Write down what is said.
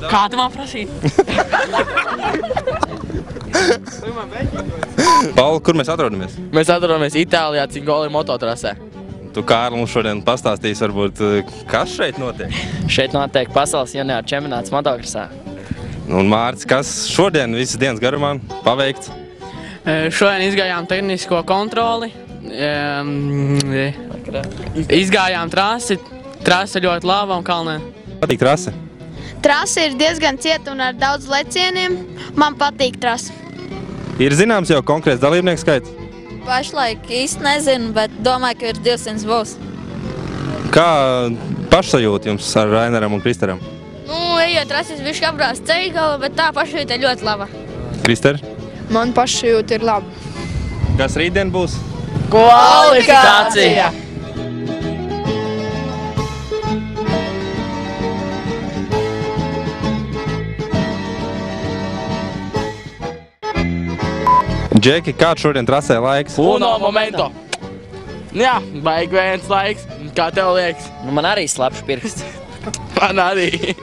Kā tu man prasīji? Pauli, kur mēs atrodamies? Mēs atrodamies Itālijā, Cingoli mototrasē. Tu, Kārli, mums šodien pastāstīsi, varbūt, kas šeit notiek? Šeit notiek pasaules junioru čempionāts motokrosā. Un Mārcis, kas šodien visas dienas garumā paveikts? Šodien izgājām tehnisko kontroli, izgājām trasi, trase ļoti laba un kalnē. Patīk trase? Trase ir diezgan cieta un ar daudz lecieniem. Man patīk trase. Ir zināms jau konkrēts dalībnieku skaits? Pašlaik īsti nezinu, bet domāju, ka ir 200 būs. Kā pašsajūta jums ar Raineram un Kristeram? Ejot trases bišķi apbrāst ceļgalu, bet tā pašsajūta ir ļoti laba. Krister? Man pašsajūta ir laba. Kas rītdien būs? Kvalifikācija! Džeki, kāds šodien trasē laiks? Uno momento! Jā, baigi viens laiks. Kā tev liekas? Man arī slapš pirksts. Man arī.